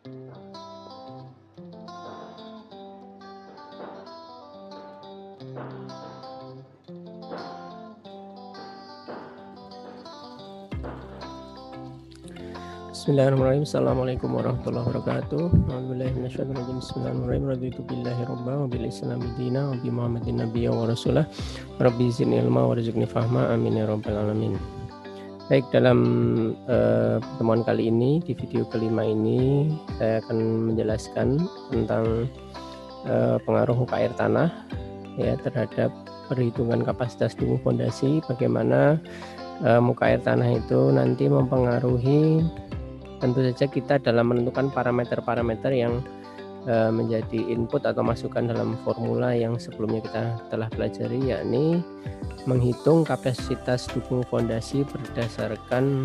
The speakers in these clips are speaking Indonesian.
Bismillahirrahmanirrahim. Assalamualaikum warahmatullahi wabarakatuh. Bismillahirrahmanirrahim. Bismillahirrahmanirrahim. Raditu billahi rabbah wa bil islami dina wa bi Muhammadin nabiyya wa rasulah. Rabbi zidni ilma warzuqni fahma. Amin ya rabbal alamin. Baik, dalam pertemuan kali ini, di video kelima ini, saya akan menjelaskan tentang pengaruh muka air tanah ya terhadap perhitungan kapasitas dukung fondasi. Bagaimana muka air tanah itu nanti mempengaruhi tentu saja kita dalam menentukan parameter-parameter yang menjadi input atau masukan dalam formula yang sebelumnya kita telah pelajari, yakni menghitung kapasitas dukung fondasi berdasarkan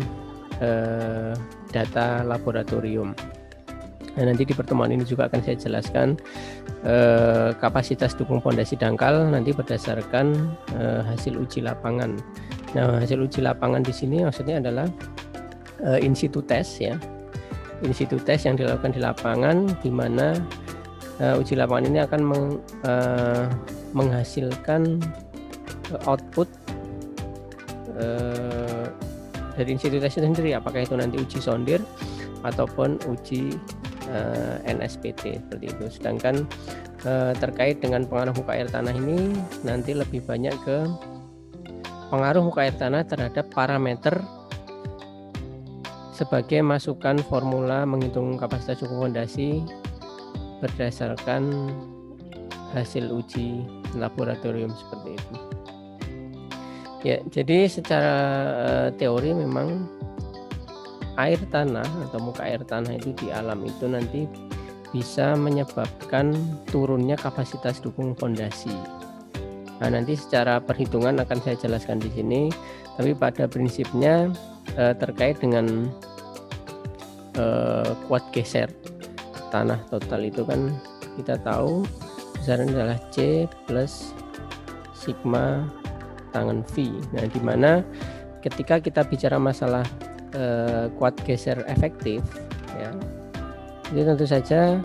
data laboratorium. Nah, nanti di pertemuan ini juga akan saya jelaskan kapasitas dukung fondasi dangkal nanti berdasarkan hasil uji lapangan. Nah, hasil uji lapangan di sini maksudnya adalah in situ test ya. In situ test yang dilakukan di lapangan, di mana uji lapangan ini akan menghasilkan output dari in situ test sendiri, apakah itu nanti uji sondir ataupun uji NSPT seperti itu. Sedangkan terkait dengan pengaruh muka air tanah ini nanti lebih banyak ke pengaruh muka air tanah terhadap parameter sebagai masukan formula menghitung kapasitas dukung fondasi berdasarkan hasil uji laboratorium seperti itu. Ya, jadi secara teori memang air tanah atau muka air tanah itu di alam itu nanti bisa menyebabkan turunnya kapasitas dukung fondasi. Nah, nanti secara perhitungan akan saya jelaskan di sini, tapi pada prinsipnya terkait dengan kuat geser tanah total itu kan kita tahu besarannya adalah C plus sigma tangan V. Nah, di mana ketika kita bicara masalah kuat geser efektif ya, itu tentu saja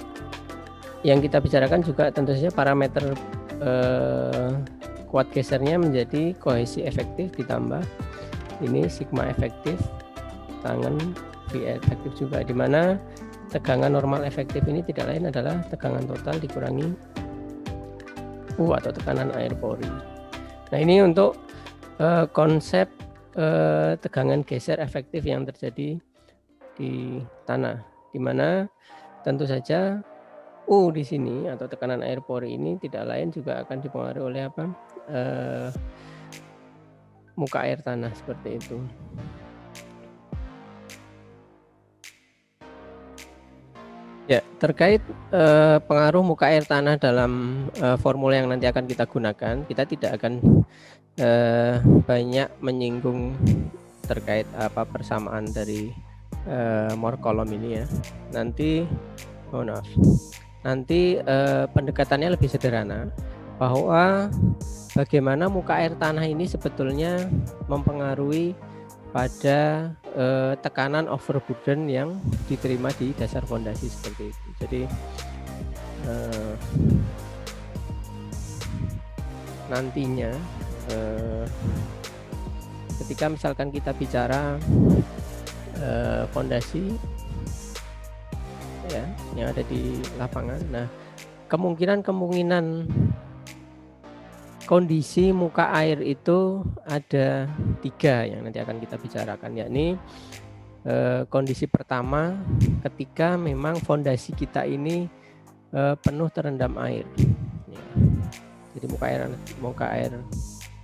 yang kita bicarakan juga tentu saja parameter kuat gesernya menjadi kohesi efektif ditambah ini sigma efektif tangan V efektif juga, di mana tegangan normal efektif ini tidak lain adalah tegangan total dikurangi U atau tekanan air pori. Nah, ini untuk konsep tegangan geser efektif yang terjadi di tanah, di mana tentu saja U di sini atau tekanan air pori ini tidak lain juga akan dipengaruhi oleh apa? Muka air tanah seperti itu. Ya, terkait pengaruh muka air tanah dalam formula yang nanti akan kita gunakan, kita tidak akan banyak menyinggung terkait apa persamaan dari Mohr kolom ini ya. Nanti pendekatannya lebih sederhana, bahwa bagaimana muka air tanah ini sebetulnya mempengaruhi pada tekanan overburden yang diterima di dasar fondasi seperti itu. Jadi nantinya ketika misalkan kita bicara fondasi ya yang ada di lapangan, nah kemungkinan kondisi muka air itu ada 3 yang nanti akan kita bicarakan, yakni kondisi pertama ketika memang fondasi kita ini penuh terendam air ya. Jadi muka air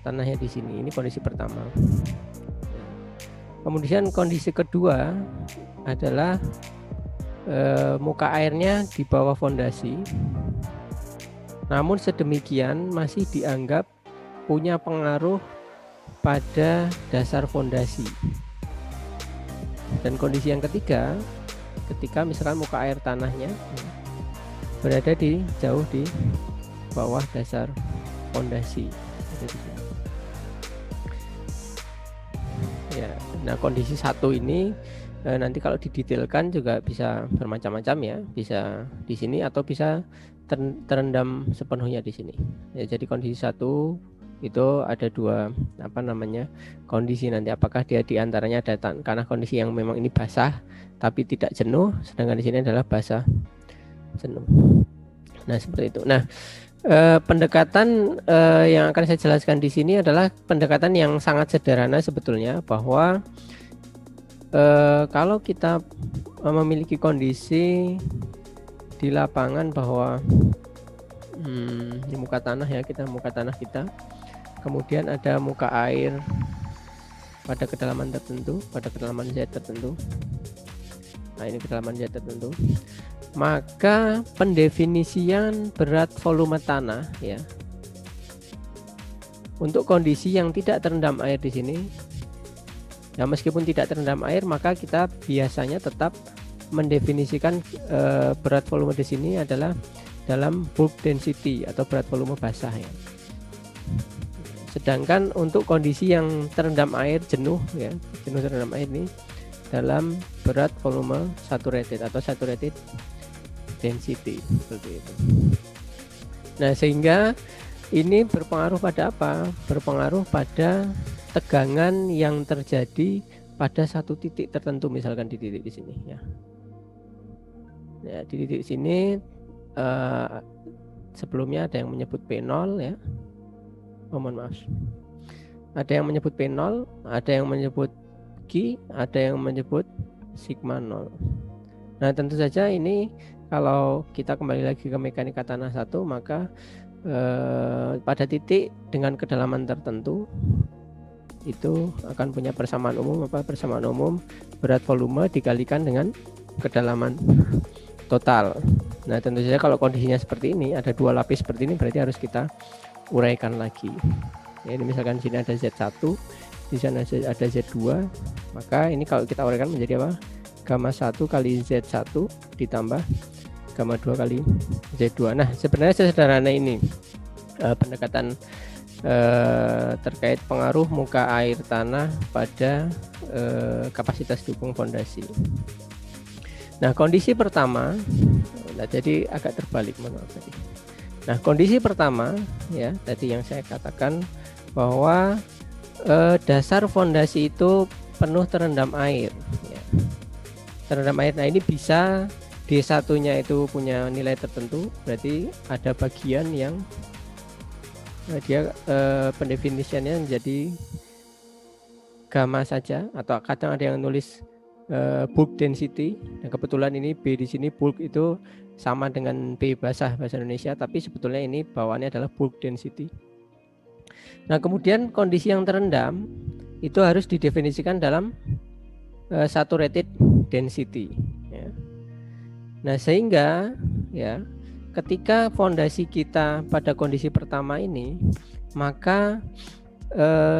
tanahnya di sini, ini kondisi pertama ya. Kemudian kondisi kedua adalah muka airnya di bawah fondasi, namun sedemikian masih dianggap punya pengaruh pada dasar fondasi. Dan kondisi yang ketiga, ketika misalkan muka air tanahnya berada jauh di bawah dasar fondasi. Ya, nah kondisi satu ini nanti kalau didetailkan juga bisa bermacam-macam ya, bisa di sini atau bisa terendam sepenuhnya di sini. Ya, jadi kondisi 1 itu ada 2 kondisi nanti, apakah dia diantaranya ada karena kondisi yang memang ini basah tapi tidak jenuh, sedangkan di sini adalah basah jenuh. Nah seperti itu. Nah pendekatan yang akan saya jelaskan di sini adalah pendekatan yang sangat sederhana sebetulnya, bahwa kalau kita memiliki kondisi di lapangan bahwa di muka tanah ya, muka tanah kita, kemudian ada muka air pada kedalaman tertentu, pada kedalaman Z tertentu. Nah ini kedalaman Z tertentu. Maka pendefinisian berat volume tanah ya, untuk kondisi yang tidak terendam air di sini, ya meskipun tidak terendam air, maka kita biasanya tetap mendefinisikan berat volume di sini adalah dalam bulk density atau berat volume basah ya. Sedangkan untuk kondisi yang terendam air, jenuh ya, jenuh terendam air ini dalam berat volume saturated atau saturated density, seperti itu. Nah sehingga ini berpengaruh pada apa? Berpengaruh pada tegangan yang terjadi pada satu titik tertentu, misalkan di titik di sini ya. Ya di titik sini sebelumnya ada yang menyebut P0 ya. Oh mohon maaf. Ada yang menyebut P0, ada yang menyebut Q, ada yang menyebut sigma 0. Nah tentu saja ini kalau kita kembali lagi ke mekanika tanah 1, maka pada titik dengan kedalaman tertentu itu akan punya persamaan umum. Persamaan umum berat volume dikalikan dengan kedalaman total. Nah tentu saja kalau kondisinya seperti ini, ada 2 lapis seperti ini, berarti harus kita uraikan lagi ya. Ini misalkan di sini ada Z1, di sana ada Z2, maka ini kalau kita uraikan menjadi apa? Gamma 1 kali Z1 ditambah gamma 2 kali Z2. Nah sebenarnya sesederhana ini pendekatan terkait pengaruh muka air tanah pada kapasitas dukung fondasi. Nah kondisi pertama, nah jadi agak terbalik maaf tadi. Nah kondisi pertama ya tadi yang saya katakan bahwa dasar fondasi itu penuh terendam air ya. Terendam air, nah ini bisa D1-nya itu punya nilai tertentu, berarti ada bagian yang dia pendefinisiannya menjadi gamma saja, atau kadang ada yang nulis bulk density. Dan kebetulan ini B di sini bulk itu sama dengan B bahasa Indonesia, tapi sebetulnya ini bawaannya adalah bulk density. Nah kemudian kondisi yang terendam itu harus didefinisikan dalam saturated density ya. Nah sehingga ya ketika fondasi kita pada kondisi pertama ini, maka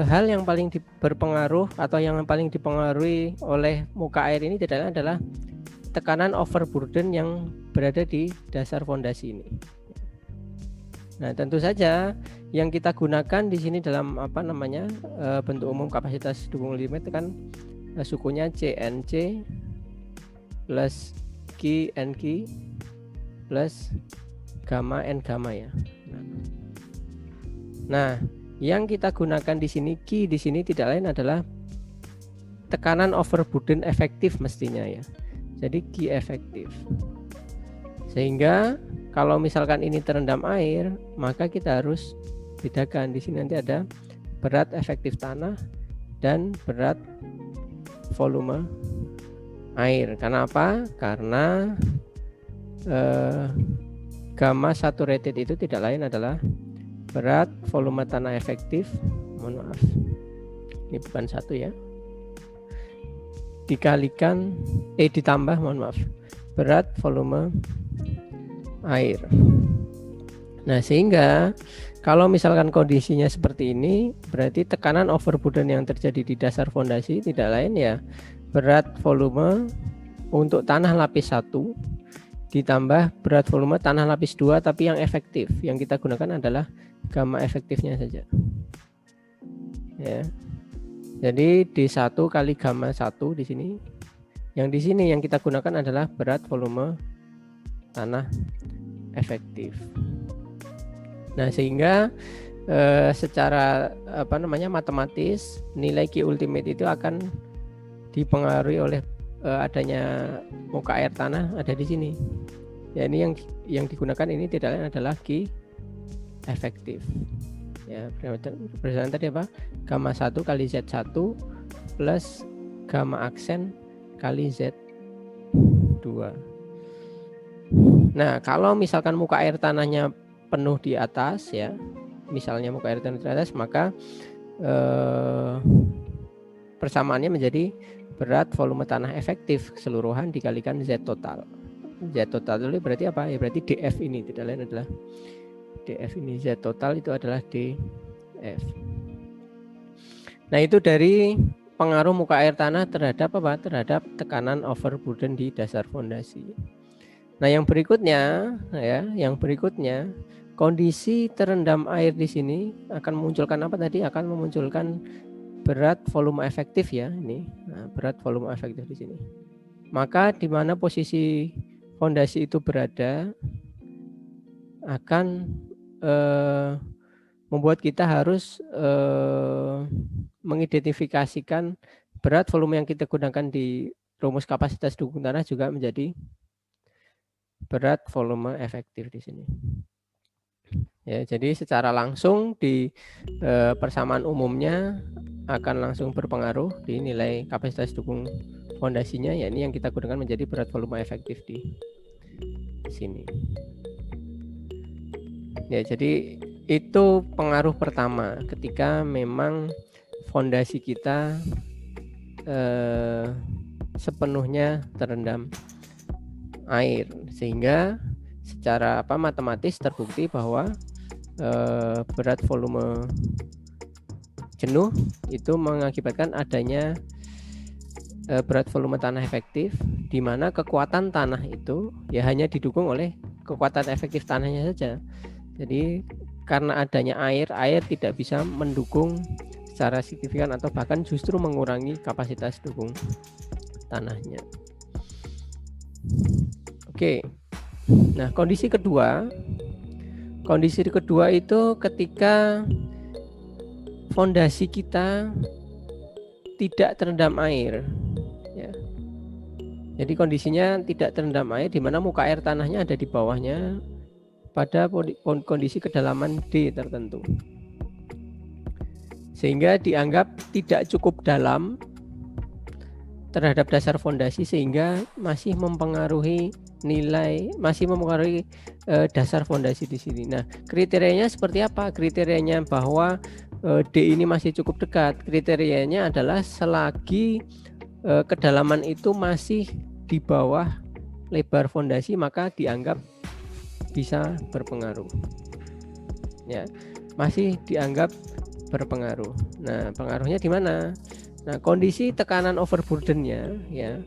hal yang paling berpengaruh atau yang paling dipengaruhi oleh muka air ini adalah tekanan overburden yang berada di dasar fondasi ini. Nah tentu saja yang kita gunakan di sini dalam bentuk umum kapasitas dukung limit kan sukunya CNC plus QNQ plus gamma N gamma ya. Nah, yang kita gunakan di sini Q di sini tidak lain adalah tekanan overburden efektif mestinya ya. Jadi Q efektif. Sehingga kalau misalkan ini terendam air, maka kita harus bedakan di sini nanti ada berat efektif tanah dan berat volume air. Karena apa? Karena gamma saturated itu tidak lain adalah berat volume tanah efektif, mohon maaf ini bukan 1 ya, dikalikan ditambah mohon maaf berat volume air. Nah sehingga kalau misalkan kondisinya seperti ini, berarti tekanan overburden yang terjadi di dasar fondasi tidak lain ya berat volume untuk tanah lapis 1 ditambah berat volume tanah lapis 2, tapi yang efektif yang kita gunakan adalah gamma efektifnya saja ya. Jadi D1 kali gamma 1 di sini Yang di sini yang kita gunakan adalah berat volume tanah efektif. Nah, sehingga secara matematis nilai Q ultimate itu akan dipengaruhi oleh adanya muka air tanah ada di sini. Ya, ini yang digunakan ini tidak lain adalah Q efektif. Ya, berdasarkan tadi apa? Gamma 1 kali Z1 plus gamma aksen kali Z2. Nah, kalau misalkan muka air tanahnya penuh di atas, ya, misalnya muka air tanah di atas, maka persamaannya menjadi berat volume tanah efektif keseluruhan dikalikan Z total. Z total itu berarti apa? Ya berarti DF ini tidak lain adalah DF ini, Z total itu adalah DF. Nah, itu dari pengaruh muka air tanah terhadap apa? Terhadap tekanan overburden di dasar fondasi. Nah, yang berikutnya kondisi terendam air di sini akan memunculkan apa tadi? Akan memunculkan berat volume efektif, ya, ini. Nah, berat volume efektif di sini. Maka di mana posisi fondasi itu berada akan membuat kita harus mengidentifikasikan berat volume yang kita gunakan di rumus kapasitas dukung tanah juga menjadi berat volume efektif di sini. Ya, jadi secara langsung di persamaan umumnya akan langsung berpengaruh di nilai kapasitas dukung fondasinya, ya, ini yang kita gunakan menjadi berat volume efektif di sini. Ya, jadi itu pengaruh pertama ketika memang fondasi kita sepenuhnya terendam air, sehingga secara matematis terbukti bahwa berat volume jenuh itu mengakibatkan adanya berat volume tanah efektif, di mana kekuatan tanah itu ya hanya didukung oleh kekuatan efektif tanahnya saja. Jadi karena adanya air tidak bisa mendukung secara signifikan atau bahkan justru mengurangi kapasitas dukung tanahnya. Oke. Nah, kondisi kedua itu ketika fondasi kita tidak terendam air, ya. Jadi kondisinya tidak terendam air di mana muka air tanahnya ada di bawahnya pada kondisi kedalaman D tertentu, sehingga dianggap tidak cukup dalam terhadap dasar fondasi, sehingga masih mempengaruhi dasar fondasi di sini. Nah, kriterianya seperti apa? Kriterianya bahwa D ini masih cukup dekat. Kriterianya adalah selagi kedalaman itu masih di bawah lebar fondasi, maka dianggap bisa berpengaruh. Ya, masih dianggap berpengaruh. Nah, pengaruhnya di mana? Nah, kondisi tekanan overburdennya, ya.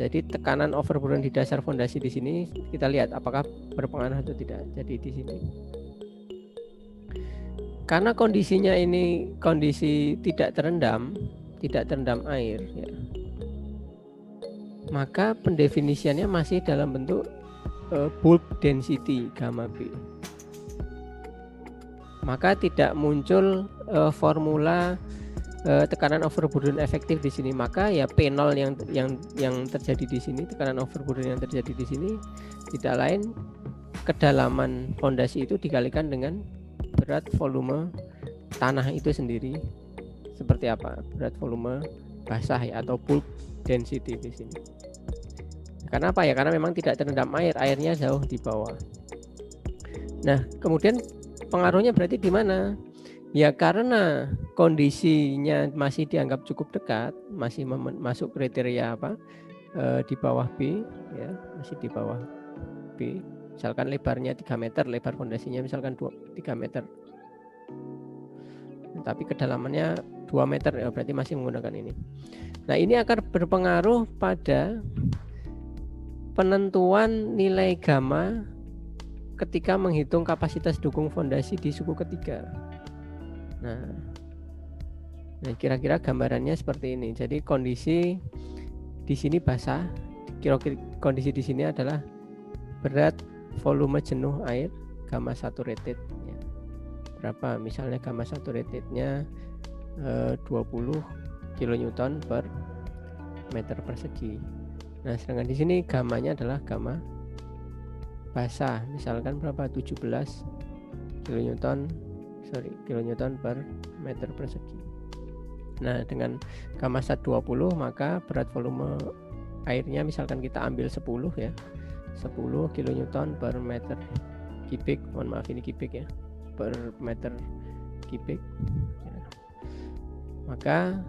Jadi tekanan overburden di dasar fondasi di sini kita lihat apakah berpengaruh atau tidak. Jadi di sini, karena kondisinya ini kondisi tidak terendam air, ya, maka pendefinisiannya masih dalam bentuk bulk density gamma B. Maka tidak muncul formula tekanan overburden efektif di sini. Maka ya P0 yang terjadi di sini, tekanan overburden yang terjadi di sini tidak lain kedalaman fondasi itu dikalikan dengan berat volume tanah itu sendiri. Seperti apa? Berat volume basah, ya, atau bulk density di sini. Karena apa ya? Karena memang tidak terendam air, airnya jauh di bawah. Nah, kemudian pengaruhnya berarti di mana? Ya karena kondisinya masih dianggap cukup dekat, masih masuk kriteria di bawah B, ya, masih di bawah B. Misalkan lebarnya 3 meter, lebar fondasinya misalkan 3 meter. Tapi kedalamannya 2 meter, ya, berarti masih menggunakan ini. Nah, ini akan berpengaruh pada penentuan nilai gamma ketika menghitung kapasitas dukung fondasi di suku ketiga. Nah, kira-kira gambarannya seperti ini. Jadi kondisi di sini basah. Kira-kira kondisi di sini adalah berat volume jenuh air gamma saturated ya. Berapa? Misalnya gamma saturatednya 20 kilonewton per meter persegi. Nah, sedangkan di sini gamanya adalah gamma basah, misalkan berapa? 17 kilonewton per meter persegi. Nah, dengan gamma sat 20 maka berat volume airnya misalkan kita ambil 10 ya. 10 kilonewton per meter kubik. Mohon maaf ini kubik ya. Per meter kubik. Ya. Maka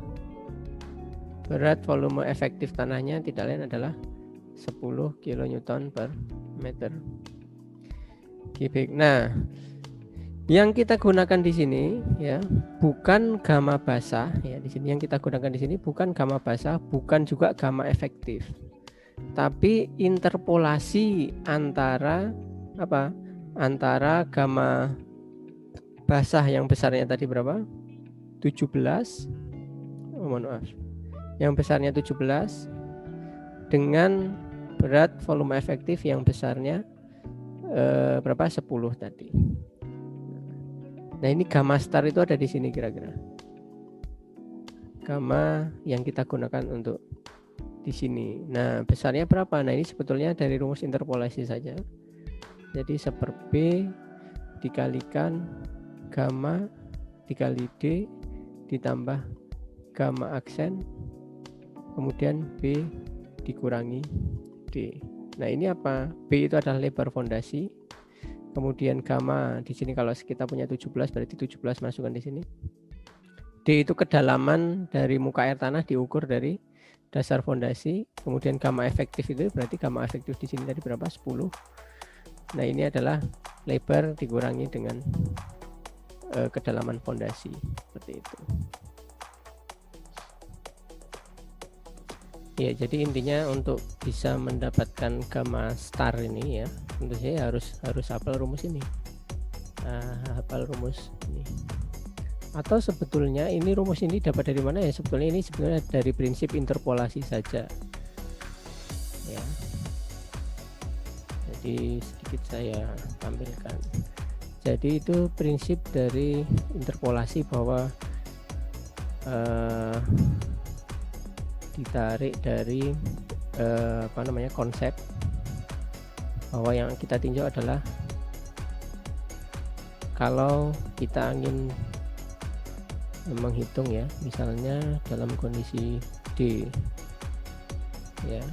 berat volume efektif tanahnya tidak lain adalah 10 kilonewton per meter kubik. Nah, yang kita gunakan di sini ya bukan gamma basah ya. Di sini yang kita gunakan di sini bukan gamma basah, bukan juga gamma efektif. Tapi interpolasi antara apa? Antara gamma basah yang besarnya tadi berapa? 17. Mohon maaf. Yang besarnya 17 dengan berat volume efektif yang besarnya berapa? 10 tadi. Nah, ini gamma star itu ada di sini kira-kira. Gamma yang kita gunakan untuk di sini. Nah, besarnya berapa? Nah, ini sebetulnya dari rumus interpolasi saja. Jadi 1/B dikalikan gamma dikali D ditambah gamma aksen, kemudian B dikurangi D. Nah, ini apa? B itu adalah lebar fondasi. Kemudian gamma di sini kalau kita punya 17 berarti 17 masukkan di sini. D itu kedalaman dari muka air tanah diukur dari dasar fondasi. Kemudian gamma efektif itu berarti gamma efektif di sini tadi berapa? 10. Nah, ini adalah lebar dikurangi dengan kedalaman fondasi seperti itu. Ya, jadi intinya untuk bisa mendapatkan gamma star ini ya, tentu saja harus hafal rumus ini. Hafal rumus ini. Atau sebetulnya ini rumus ini dapat dari mana ya? Sebetulnya ini sebenarnya dari prinsip interpolasi saja. Ya. Jadi sedikit saya tampilkan. Jadi itu prinsip dari interpolasi bahwa ditarik dari konsep bahwa yang kita tinjau adalah kalau kita ingin menghitung ya, misalnya dalam kondisi D ya,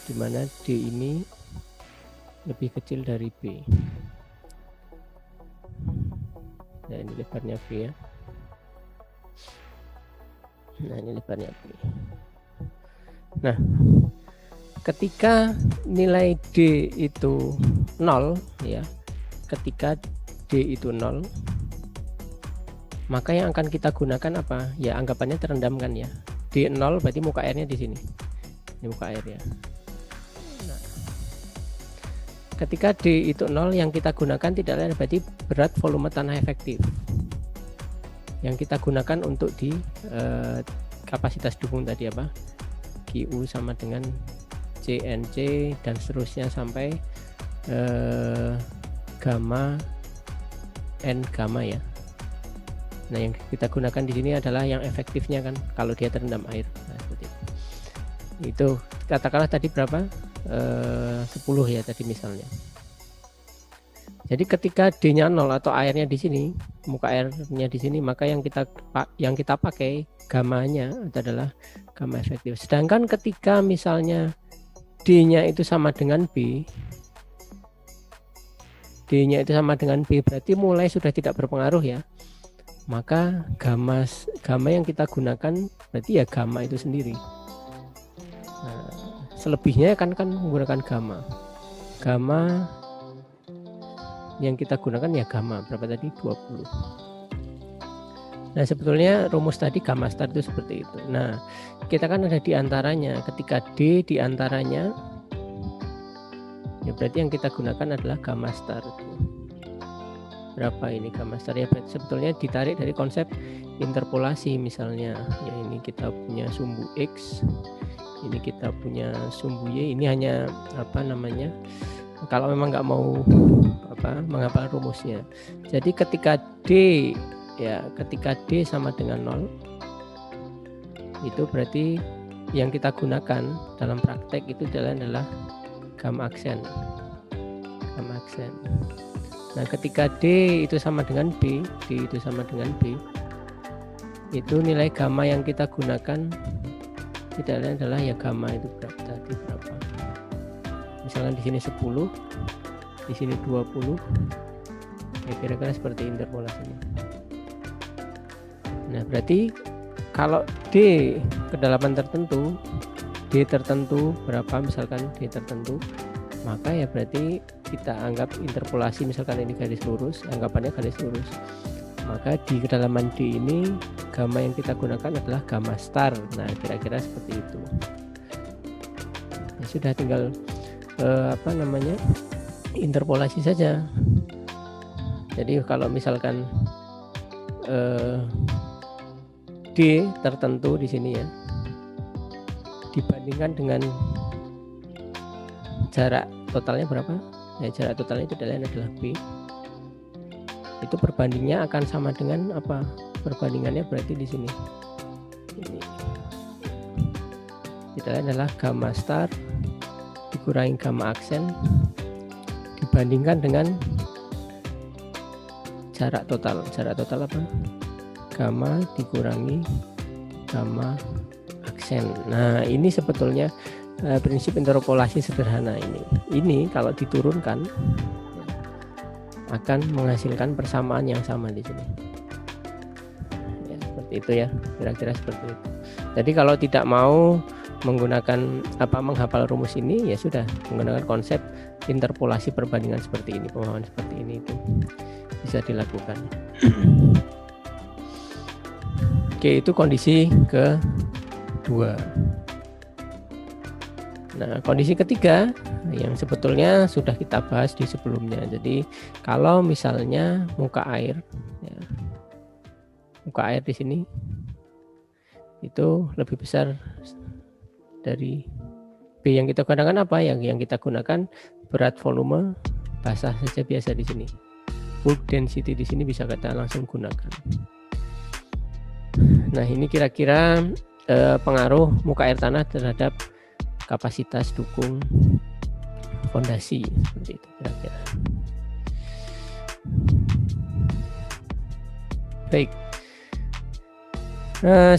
dimana D ini lebih kecil dari B. Nah, ini lebarnya B ya. Nah, ini lebarnya B. Nah, ketika nilai D itu 0 ya, ketika D itu 0, maka yang akan kita gunakan apa? Ya, anggapannya terendam kan ya. D 0 berarti muka airnya di sini. Ini muka air ya. Nah, ketika D itu 0 yang kita gunakan tidak lain berarti berat volume tanah efektif. Yang kita gunakan untuk di kapasitas dukung tadi apa? QU sama dengan CNC dan seterusnya sampai gamma N gamma ya. Nah, yang kita gunakan di sini adalah yang efektifnya kan kalau dia terendam air. Nah, seperti itu katakanlah tadi berapa? 10 ya tadi misalnya. Jadi ketika D-nya 0 atau airnya di sini, muka airnya di sini, maka yang kita pakai gamanya adalah gamma efektif. Sedangkan ketika misalnya D-nya itu sama dengan B, D-nya itu sama dengan B berarti mulai sudah tidak berpengaruh ya. Maka gamma yang kita gunakan berarti ya gamma itu sendiri. Nah, selebihnya kan menggunakan gamma. Gamma yang kita gunakan ya gamma berapa tadi? 20. Nah, sebetulnya rumus tadi gamma star itu seperti itu. Nah, kita kan ada di antaranya. Ketika D di antaranya, ya berarti yang kita gunakan adalah gamma star itu. Berapa ini gamma star ya? Sebetulnya ditarik dari konsep interpolasi misalnya. Ya, ini kita punya sumbu X, Ini kita punya sumbu Y, ini hanya apa namanya, kalau memang nggak mau menghafal rumusnya. Jadi ketika D sama dengan 0, itu berarti yang kita gunakan dalam praktek itu adalah gamma aksen. Nah, ketika D itu sama dengan B, itu nilai gamma yang kita gunakan tidak lain adalah ya gamma itu berapa. Misalkan di sini 10, di sini 20, ya kira-kira seperti interpolasinya. Nah, berarti kalau D kedalaman tertentu, D tertentu berapa, misalkan D tertentu, maka ya berarti kita anggap interpolasi, misalkan ini garis lurus, anggapannya garis lurus, maka di kedalaman D ini gamma yang kita gunakan adalah gamma star. Nah, kira-kira seperti itu. Ya, sudah tinggal interpolasi saja. Jadi kalau misalkan D tertentu di sini ya, dibandingkan dengan jarak totalnya berapa? Ya, jarak totalnya itu adalah B. Itu perbandingnya akan sama dengan apa? Perbandingannya berarti di sini. Ini. Itu adalah gamma star dikurangi gamma aksen dibandingkan dengan jarak total. Jarak total apa? Gamma dikurangi gamma aksen. Nah, ini sebetulnya prinsip interpolasi sederhana ini. Ini kalau diturunkan akan menghasilkan persamaan yang sama di sini. Ya, seperti itu ya, kira-kira seperti itu. Jadi kalau tidak mau menggunakan menghafal rumus ini, ya sudah menggunakan konsep interpolasi perbandingan seperti ini, pemahaman seperti ini itu bisa dilakukan. Oke, itu kondisi kedua. Nah, kondisi ketiga yang sebetulnya sudah kita bahas di sebelumnya. Jadi kalau misalnya muka air di sini itu lebih besar dari B, yang kita gunakan apa? Yang kita gunakan berat volume basah saja biasa di sini. Bulk density di sini bisa kita langsung gunakan. Nah, ini kira-kira pengaruh muka air tanah terhadap kapasitas dukung fondasi, seperti itu kira-kira. Baik.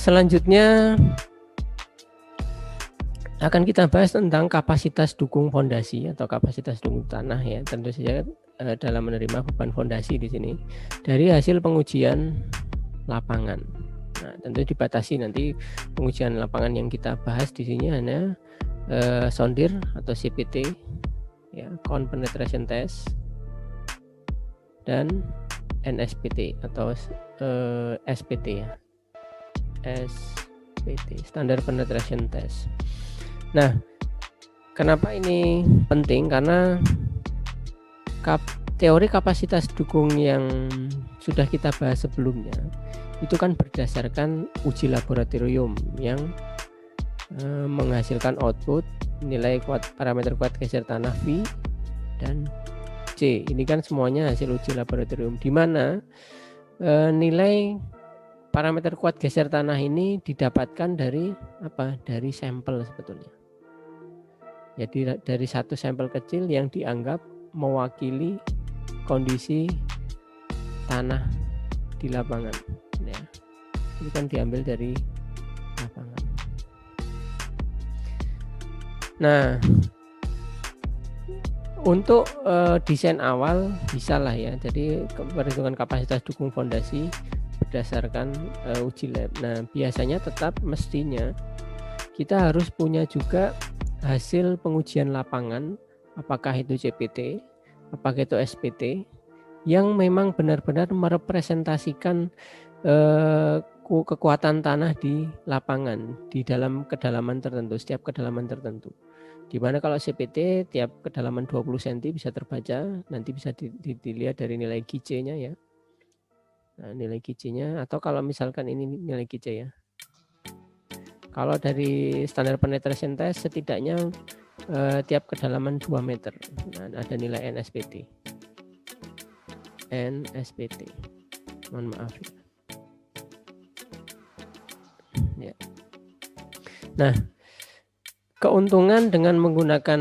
Selanjutnya akan kita bahas tentang kapasitas dukung fondasi atau kapasitas dukung tanah ya. Tentu saja dalam menerima beban fondasi di sini dari hasil pengujian lapangan. Nah, tentu dibatasi, nanti pengujian lapangan yang kita bahas di sini hanya sondir atau CPT, ya, Count Penetration Test, dan NSPT atau SPT ya, SPT, Standard Penetration Test. Nah, kenapa ini penting? Karena teori kapasitas dukung yang sudah kita bahas sebelumnya itu kan berdasarkan uji laboratorium yang menghasilkan output nilai parameter kuat geser tanah V dan C. Ini kan semuanya hasil uji laboratorium, di mana nilai parameter kuat geser tanah ini didapatkan dari apa? Dari sampel sebetulnya. Jadi dari satu sampel kecil yang dianggap mewakili kondisi tanah di lapangan. Ya, ini kan diambil dari lapangan. Nah, untuk desain awal bisa lah ya. Jadi perhitungan kapasitas dukung fondasi berdasarkan uji lab. Nah, biasanya tetap mestinya kita harus punya juga hasil pengujian lapangan, apakah itu CPT, apakah itu SPT, yang memang benar-benar merepresentasikan kekuatan tanah di lapangan di dalam kedalaman tertentu, setiap kedalaman tertentu. Dimana kalau CPT tiap kedalaman 20 cm bisa terbaca, nanti bisa dilihat dari nilai GC-nya ya. Nah, nilai GC-nya, atau kalau misalkan ini nilai GC ya. Kalau dari standar penetration test setidaknya tiap kedalaman 2 meter. Nah, ada nilai NSPT. NSPT. Mohon maaf. Ya. Nah, keuntungan dengan menggunakan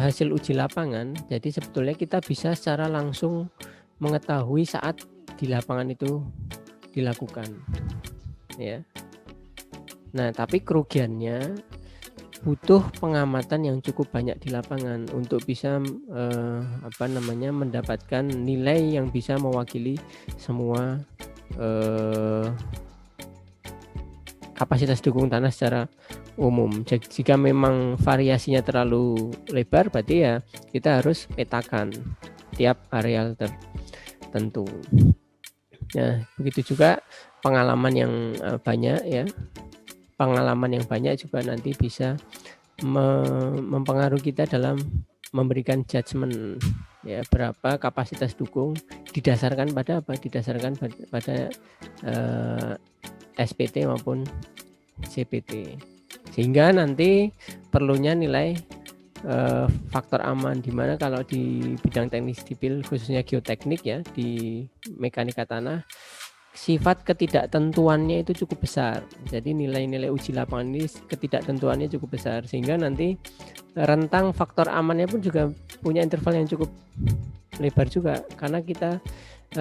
hasil uji lapangan, jadi sebetulnya kita bisa secara langsung mengetahui saat di lapangan itu dilakukan. Ya. Nah, tapi kerugiannya butuh pengamatan yang cukup banyak di lapangan untuk bisa mendapatkan nilai yang bisa mewakili semua kapasitas dukung tanah secara umum. Jika memang variasinya terlalu lebar, berarti ya kita harus petakan tiap areal tertentu. Nah, begitu juga pengalaman yang banyak ya. Pengalaman yang banyak juga nanti bisa mempengaruhi kita dalam memberikan judgement ya, berapa kapasitas dukung didasarkan pada apa? Didasarkan pada SPT maupun CPT. Sehingga nanti perlunya nilai faktor aman, di mana kalau di bidang teknik sipil khususnya geoteknik ya, di mekanika tanah, sifat ketidaktentuannya itu cukup besar. Jadi nilai-nilai uji lapangan ini ketidaktentuannya cukup besar, sehingga nanti rentang faktor amannya pun juga punya interval yang cukup lebar juga, karena kita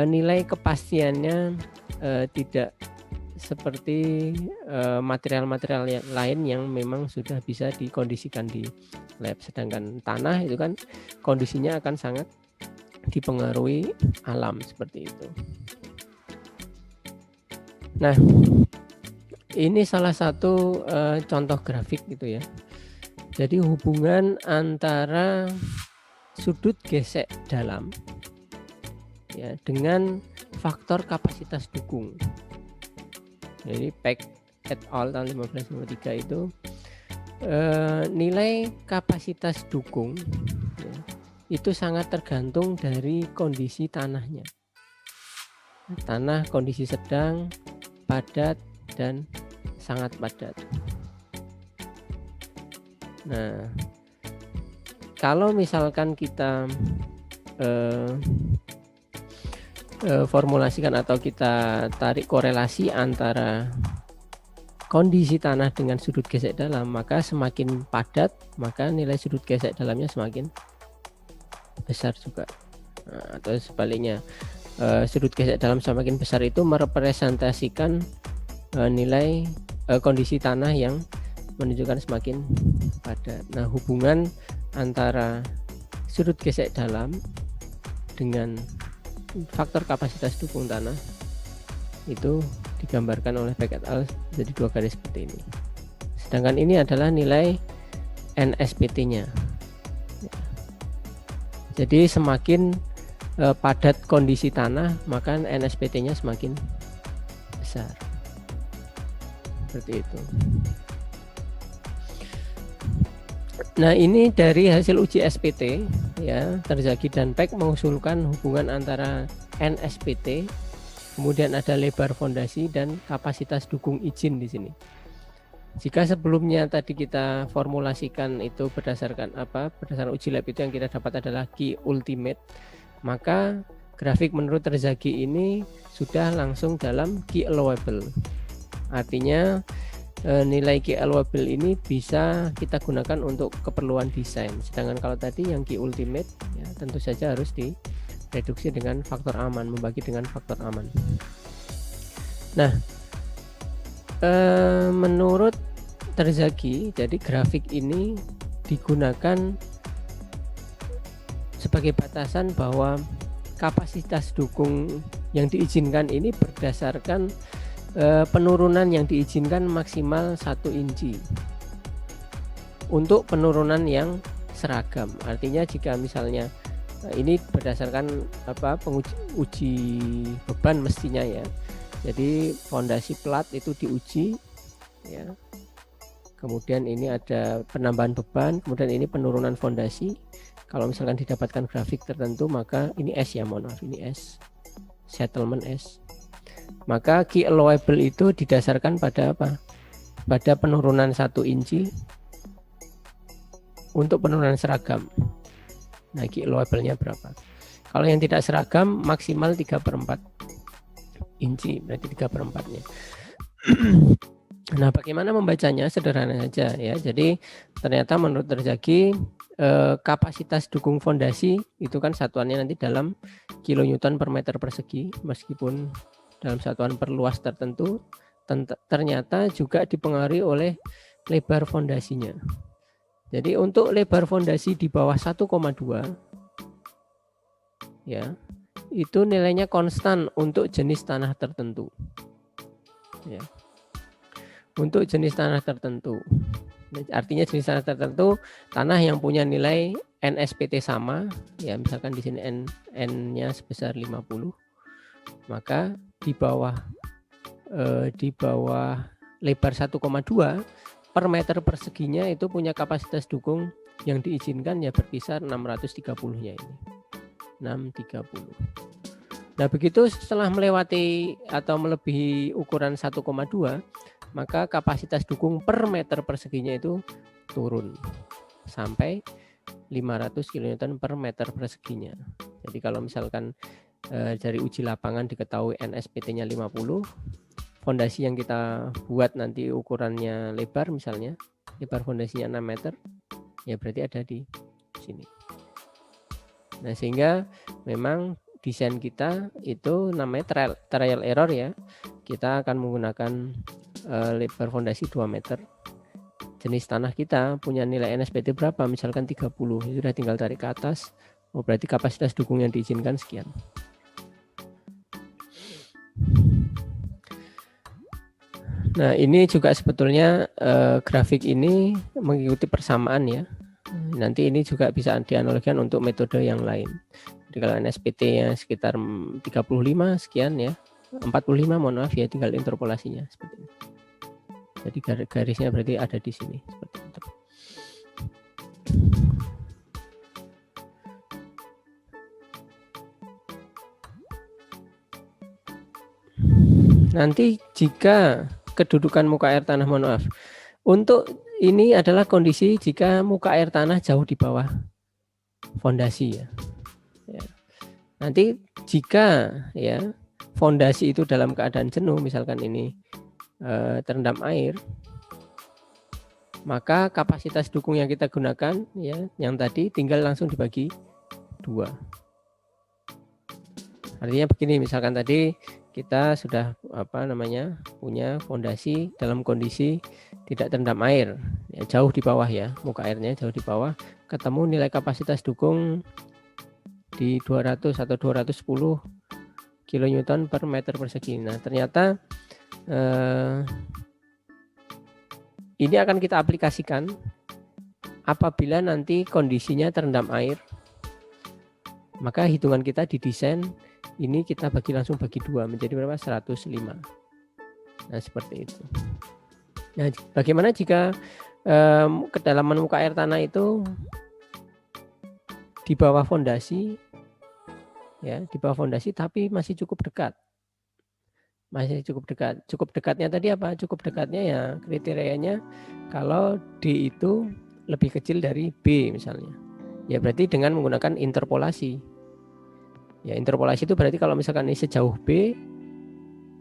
nilai kepastiannya tidak seperti material-material lain yang memang sudah bisa dikondisikan di lab. Sedangkan tanah itu kan kondisinya akan sangat dipengaruhi alam seperti itu. Nah, ini salah satu contoh grafik gitu ya. Jadi hubungan antara sudut gesek dalam ya dengan faktor kapasitas dukung. Jadi Peck et al. Tahun 1553 itu nilai kapasitas dukung ya, itu sangat tergantung dari kondisi tanahnya. Tanah kondisi sedang, padat, dan sangat padat. Nah, kalau misalkan kita formulasikan atau kita tarik korelasi antara kondisi tanah dengan sudut gesek dalam, maka semakin padat maka nilai sudut gesek dalamnya semakin besar juga. Nah, atau sebaliknya, sudut gesek dalam semakin besar itu merepresentasikan nilai kondisi tanah yang menunjukkan semakin padat. Nah, hubungan antara sudut gesek dalam dengan faktor kapasitas dukung tanah itu digambarkan oleh Peck et al. Jadi dua garis seperti ini. Sedangkan ini adalah nilai NSPT-nya. Jadi semakin padat kondisi tanah, maka NSPT-nya semakin besar. Seperti itu. Nah, ini dari hasil uji SPT ya, Terzaghi dan Peck mengusulkan hubungan antara NSPT, kemudian ada lebar fondasi dan kapasitas dukung izin di sini. Jika sebelumnya tadi kita formulasikan itu berdasarkan uji lab, itu yang kita dapat adalah Q ultimate, maka grafik menurut Terzaghi ini sudah langsung dalam Q allowable. Artinya nilai Q allowable ini bisa kita gunakan untuk keperluan desain. Sedangkan kalau tadi yang Q ultimate ya, tentu saja harus direduksi dengan faktor aman, membagi dengan faktor aman. Nah, menurut Terzaghi, jadi grafik ini digunakan sebagai batasan bahwa kapasitas dukung yang diizinkan ini berdasarkan penurunan yang diizinkan maksimal 1 inci untuk penurunan yang seragam. Artinya jika misalnya ini berdasarkan uji beban mestinya ya. Jadi fondasi plat itu diuji ya. Kemudian ini ada penambahan beban, kemudian ini penurunan fondasi. Kalau misalkan didapatkan grafik tertentu, maka ini S ya, mohon maaf, ini S. Settlement S. Maka Q allowable itu didasarkan pada apa? pada penurunan 1 inci untuk penurunan seragam. Nah, labelnya berapa? Kalau yang tidak seragam maksimal 3/4 inci, berarti 3/4-nya. Nah, bagaimana membacanya? Sederhana saja ya. Jadi ternyata menurut Terzaghi kapasitas dukung fondasi itu kan satuannya nanti dalam kilonewton per meter persegi, meskipun dalam satuan per luas tertentu ternyata juga dipengaruhi oleh lebar fondasinya. Jadi untuk lebar fondasi di bawah 1,2 ya, itu nilainya konstan untuk jenis tanah tertentu. Ya. Untuk jenis tanah tertentu. Artinya jenis tanah tertentu, tanah yang punya nilai NSPT sama, ya misalkan di sini N-nya sebesar 50, maka di bawah lebar 1,2 per meter perseginya itu punya kapasitas dukung yang diizinkan ya berkisar 630-nya ini. 630. Nah, begitu setelah melewati atau melebihi ukuran 1,2, maka kapasitas dukung per meter perseginya itu turun sampai 500 kN per meter perseginya. Jadi kalau misalkan dari uji lapangan diketahui NSPT-nya 50, fondasi yang kita buat nanti ukurannya lebar, misalnya lebar fondasinya 6 meter, ya berarti ada di sini. Nah, sehingga memang desain kita itu namanya trial error ya. Kita akan menggunakan lebar fondasi 2 meter. Jenis tanah kita punya nilai NSPT berapa? Misalkan 30. Itu sudah tinggal tarik ke atas. Oh, berarti kapasitas dukung yang diizinkan sekian. Nah, ini juga sebetulnya grafik ini mengikuti persamaan ya. Nanti ini juga bisa dianalogikan untuk metode yang lain. Jadi kalau NSPT-nya sekitar 35 sekian ya, 45 mohon maaf ya, tinggal interpolasinya seperti ini. Jadi garisnya berarti ada di sini seperti itu. Nanti jika kedudukan muka air tanah, mohon maaf, untuk ini adalah kondisi jika muka air tanah jauh di bawah fondasi ya. Nanti jika ya fondasi itu dalam keadaan jenuh, misalkan ini terendam air, maka kapasitas dukung yang kita gunakan ya yang tadi tinggal langsung dibagi 2. Artinya begini, misalkan tadi kita sudah punya fondasi dalam kondisi tidak terendam air, ya, jauh di bawah ya, muka airnya jauh di bawah, ketemu nilai kapasitas dukung di 200 atau 210 kN per meter persegi. Nah, ternyata ini akan kita aplikasikan apabila nanti kondisinya terendam air, maka hitungan kita didesain ini kita langsung bagi 2 menjadi berapa? 105. Nah, seperti itu. Nah, bagaimana jika kedalaman muka air tanah itu di bawah fondasi ya, di bawah fondasi tapi masih cukup dekat. Masih cukup dekat. Cukup dekatnya tadi apa? Cukup dekatnya ya kriterianya kalau D itu lebih kecil dari B misalnya. Ya berarti dengan menggunakan interpolasi. Ya, interpolasi itu berarti kalau misalkan ini sejauh B,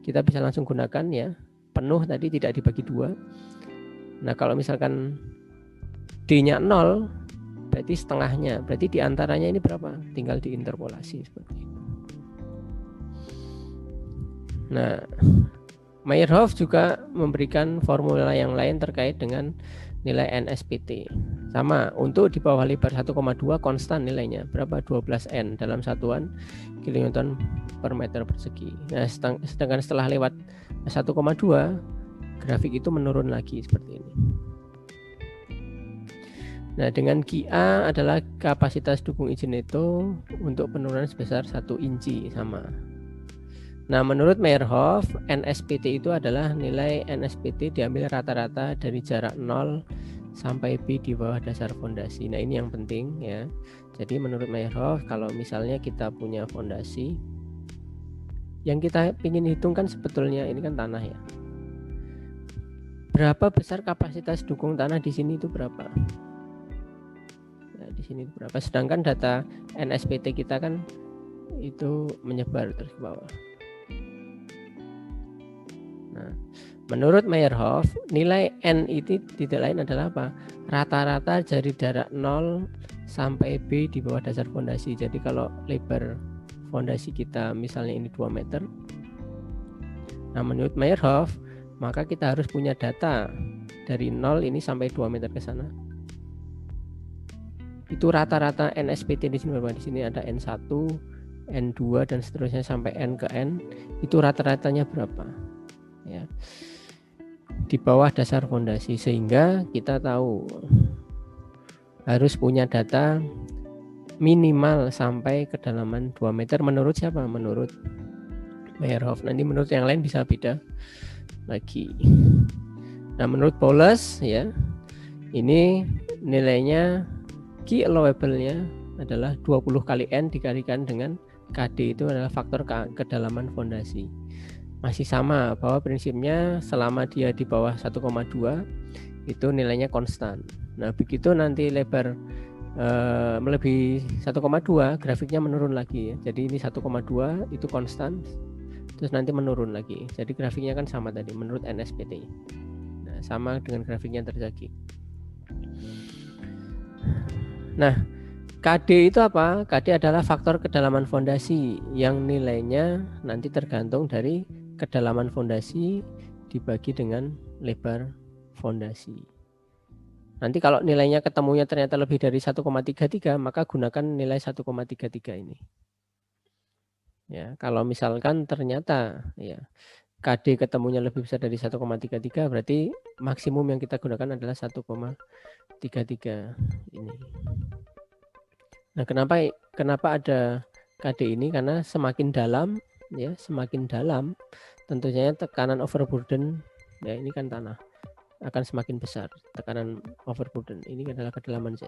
kita bisa langsung gunakan ya, penuh tadi tidak dibagi 2. Nah, kalau misalkan D-nya 0, berarti setengahnya, berarti diantaranya ini berapa? Tinggal diinterpolasi seperti itu. Nah, Meyerhof juga memberikan formula yang lain terkait dengan nilai NSPT. Sama, untuk di bawah lebar 1,2 konstan nilainya, berapa? 12N dalam satuan kilonewton per meter persegi. Nah, sedangkan setelah lewat 1,2, grafik itu menurun lagi seperti ini. Nah, dengan QA adalah kapasitas dukung izin itu untuk penurunan sebesar 1 inci sama. Nah, menurut Meyerhof, NSPT itu adalah nilai NSPT diambil rata-rata dari jarak 0 sampai B di bawah dasar fondasi. Nah, ini yang penting ya. Jadi menurut Meyerhof, kalau misalnya kita punya fondasi, yang kita ingin hitung kan sebetulnya ini kan tanah ya. berapa besar kapasitas dukung tanah di sini itu berapa? Ya, di sini itu berapa? Sedangkan data NSPT kita kan itu menyebar terus ke bawah. Nah, menurut Meyerhof, nilai N itu tidak lain adalah apa? Rata-rata dari jarak 0 sampai B di bawah dasar fondasi. Jadi kalau lebar fondasi kita misalnya ini 2 meter. Nah, menurut Meyerhof, maka kita harus punya data dari 0 ini sampai 2 meter ke sana. Itu rata-rata NSPT di sini berapa? Di sini ada N1, N2 dan seterusnya sampai N ke N. Itu rata-ratanya berapa? Ya. Di bawah dasar fondasi, sehingga kita tahu harus punya data minimal sampai kedalaman 2 meter menurut siapa? Menurut Meyerhof. Nanti menurut yang lain bisa beda lagi. Nah, menurut Paulus ya, ini nilainya key allowable-nya adalah 20 kali N dikalikan dengan KD, itu adalah faktor kedalaman fondasi. Masih sama bahwa prinsipnya selama dia di bawah 1,2 itu nilainya konstan. Nah, begitu nanti lebar melebihi 1,2 grafiknya menurun lagi ya. Jadi ini 1,2 itu konstan, terus nanti menurun lagi. Jadi grafiknya kan sama tadi menurut NSPT. Nah, sama dengan grafiknya terjadi. Nah, KD itu apa? KD adalah faktor kedalaman fondasi yang nilainya nanti tergantung dari kedalaman fondasi dibagi dengan lebar fondasi. Nanti kalau nilainya ketemunya ternyata lebih dari 1,33, maka gunakan nilai 1,33 ini. Ya, kalau misalkan ternyata ya KD ketemunya lebih besar dari 1,33, berarti maksimum yang kita gunakan adalah 1,33 ini. Nah, kenapa ada KD ini? Karena semakin dalam ya, semakin dalam tentunya tekanan overburden ya, ini kan tanah akan semakin besar tekanan overburden. Ini adalah kedalaman Z.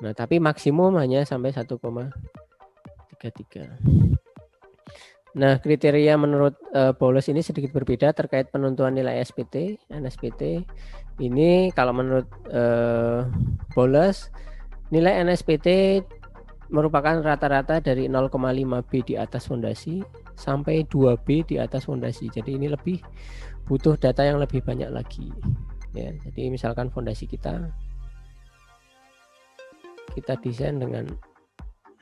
Nah, tapi maksimum hanya sampai 1,33. Nah, kriteria menurut Paulus ini sedikit berbeda terkait penentuan nilai SPT, NSPT. Ini kalau menurut Paulus, nilai NSPT merupakan rata-rata dari 0,5B di atas fondasi sampai 2B di atas fondasi. Jadi ini lebih butuh data yang lebih banyak lagi. Ya, jadi misalkan fondasi kita desain dengan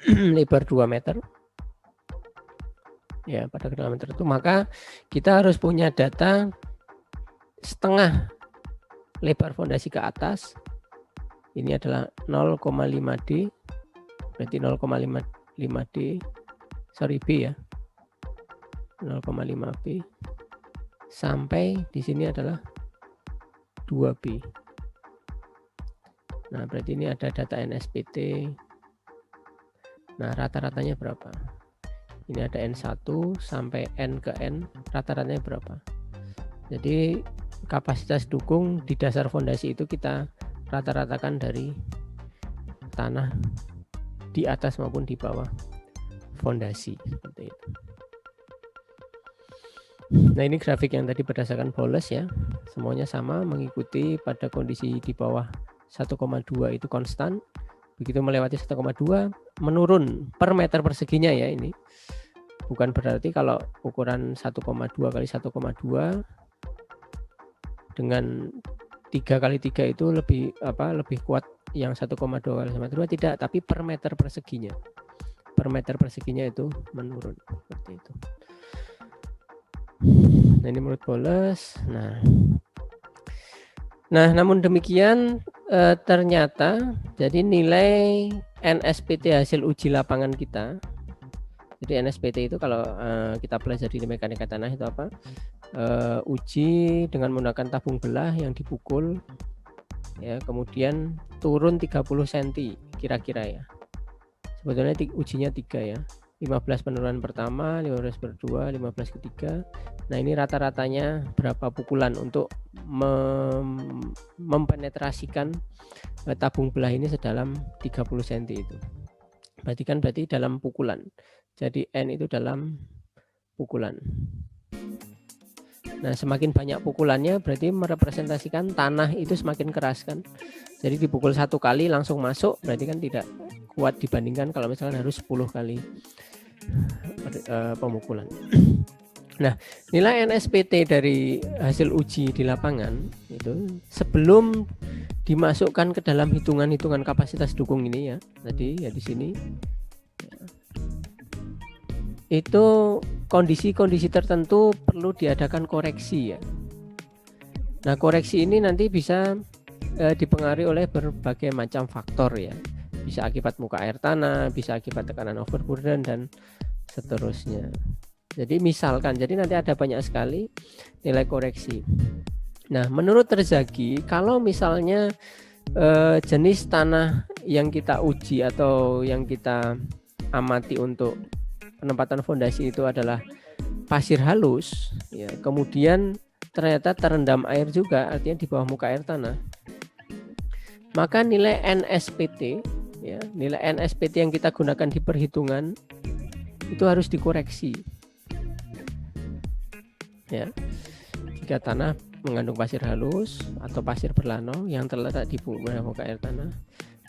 lebar 2 meter. Ya, pada kedalaman tertentu, maka kita harus punya data setengah lebar fondasi ke atas. Ini adalah 0,5D, berarti 0,5D, sorry B ya, 0,5B sampai di sini adalah 2B. Nah, berarti ini ada data NSPT. Nah, rata-ratanya berapa? Ini ada N1 sampai N ke N, rata-ratanya berapa? Jadi kapasitas dukung di dasar fondasi itu kita rata-ratakan dari tanah di atas maupun di bawah fondasi, seperti itu. Nah, ini grafik yang tadi berdasarkan Paulus ya, semuanya sama, mengikuti pada kondisi di bawah 1,2 itu konstan, begitu melewati 1,2 menurun per meter perseginya ya. Ini bukan berarti kalau ukuran 1,2 kali 1,2 dengan 3 kali 3 itu lebih kuat yang 1,2 kali 1,2, tidak, tapi per meter perseginya. Per meter perseginya itu menurun seperti itu. Nah, ini menurut Paulus. Nah, namun demikian ternyata jadi nilai NSPT hasil uji lapangan kita. Jadi NSPT itu kalau kita pelajari di mekanika tanah itu apa? Uji dengan menggunakan tabung belah yang dipukul ya, kemudian turun 30 cm kira-kira ya. Sebetulnya ujinya 3 ya. 15 penurunan pertama, 15 kedua, 15 ketiga. Nah, ini rata-ratanya berapa pukulan untuk mempenetrasikan tabung belah ini sedalam 30 cm itu. Berarti dalam pukulan. Jadi N itu dalam pukulan. Nah, semakin banyak pukulannya berarti merepresentasikan tanah itu semakin keras kan. Jadi dipukul 1 kali langsung masuk berarti kan tidak kuat dibandingkan kalau misalkan harus 10 kali pemukulan. Nah, nilai NSPT dari hasil uji di lapangan itu sebelum dimasukkan ke dalam hitungan-hitungan kapasitas dukung ini ya. Tadi ya di sini itu kondisi-kondisi tertentu perlu diadakan koreksi ya. Nah, koreksi ini nanti bisa dipengaruhi oleh berbagai macam faktor ya. Bisa akibat muka air tanah, bisa akibat tekanan overburden dan seterusnya. Jadi misalkan, jadi nanti ada banyak sekali nilai koreksi. Nah, menurut Terzaghi, kalau misalnya jenis tanah yang kita uji atau yang kita amati untuk penempatan fondasi itu adalah pasir halus, ya, kemudian ternyata terendam air juga, artinya di bawah muka air tanah, maka nilai NSPT, ya, nilai NSPT yang kita gunakan di perhitungan itu harus dikoreksi. Ya, jika tanah mengandung pasir halus atau pasir berlano yang terletak di bawah muka air tanah,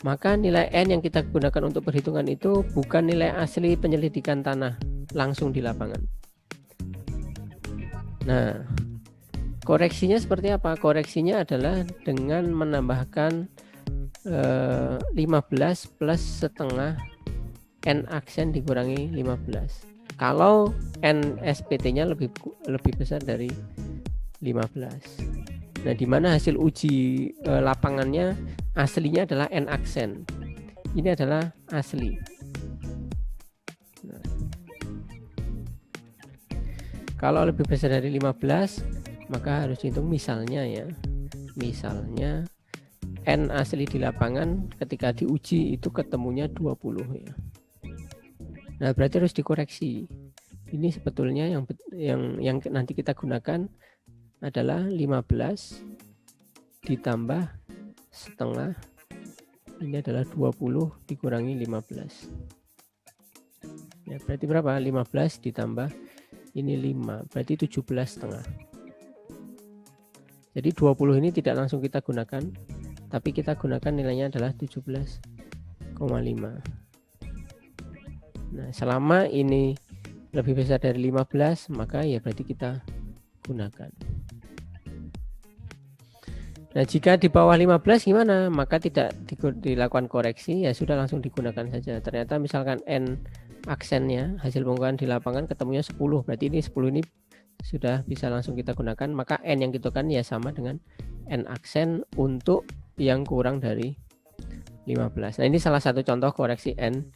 maka nilai N yang kita gunakan untuk perhitungan itu bukan nilai asli penyelidikan tanah langsung di lapangan. Nah, koreksinya seperti apa? Koreksinya adalah dengan menambahkan 15 plus setengah N aksen dikurangi 15. Kalau NSPT-nya lebih besar dari 15. Nah, di mana hasil uji lapangannya aslinya adalah N aksen. Ini adalah asli. Nah, kalau lebih besar dari 15, maka harus dihitung misalnya ya. Misalnya N asli di lapangan ketika diuji itu ketemunya 20 ya. Nah, berarti harus dikoreksi. Ini sebetulnya yang nanti kita gunakan adalah 15 ditambah setengah, ini adalah 20 dikurangi 15. Ya, berarti berapa? 15 ditambah ini 5, berarti 17 setengah. Jadi 20 ini tidak langsung kita gunakan, tapi kita gunakan nilainya adalah 17,5. Nah, selama ini lebih besar dari 15, maka ya berarti kita gunakan. Nah, jika di bawah 15 gimana? Maka tidak dilakukan koreksi, ya sudah langsung digunakan saja. Ternyata misalkan N aksennya hasil pengukuran di lapangan ketemunya 10, berarti ini 10 ini sudah bisa langsung kita gunakan, maka N yang kita kan ya sama dengan N aksen untuk yang kurang dari 15. Nah, ini salah satu contoh koreksi N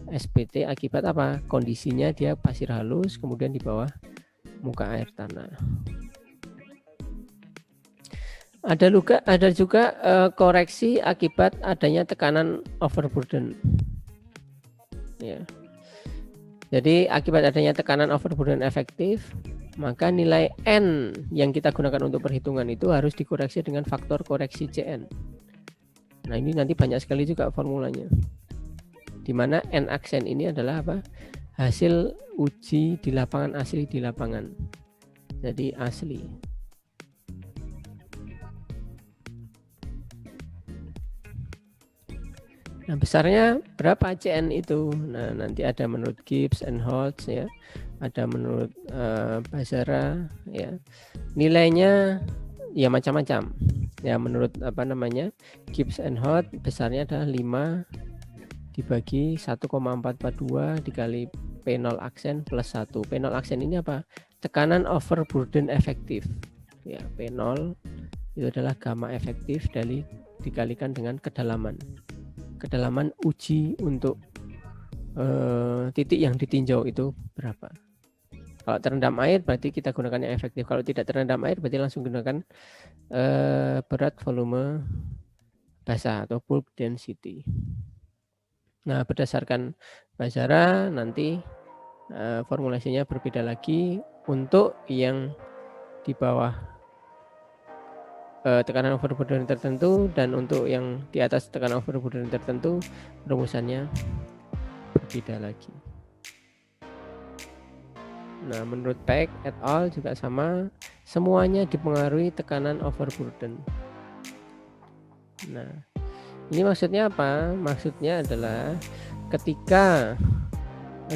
SPT akibat apa? Kondisinya dia pasir halus kemudian di bawah muka air tanah. Ada juga koreksi akibat adanya tekanan overburden. Ya. Jadi akibat adanya tekanan overburden efektif, maka nilai N yang kita gunakan untuk perhitungan itu harus dikoreksi dengan faktor koreksi CN. Nah, ini nanti banyak sekali juga formulanya. Di mana N aksen ini adalah apa? Hasil uji di lapangan, asli di lapangan. Jadi asli. Nah, besarnya berapa CN itu? Nah, nanti ada menurut Gibbs and Holtz ya. Ada menurut Basara ya. Nilainya ya macam-macam. Ya, menurut Gibbs and Holtz besarnya adalah 5 dibagi 1,442 dikali P0 aksen plus 1. P0 aksen ini apa? Tekanan overburden efektif. Ya, P0 itu adalah gamma efektif dikalikan dengan kedalaman uji untuk titik yang ditinjau itu berapa. Kalau terendam air berarti kita gunakan yang efektif. Kalau tidak terendam air berarti langsung gunakan berat volume basah atau bulk density. Nah, berdasarkan Basara nanti formulasinya berbeda lagi untuk yang di bawah tekanan overburden tertentu dan untuk yang di atas tekanan overburden tertentu rumusannya berbeda lagi. Nah, menurut Peck et al juga sama semuanya dipengaruhi tekanan overburden. Nah, ini maksudnya apa? Maksudnya adalah ketika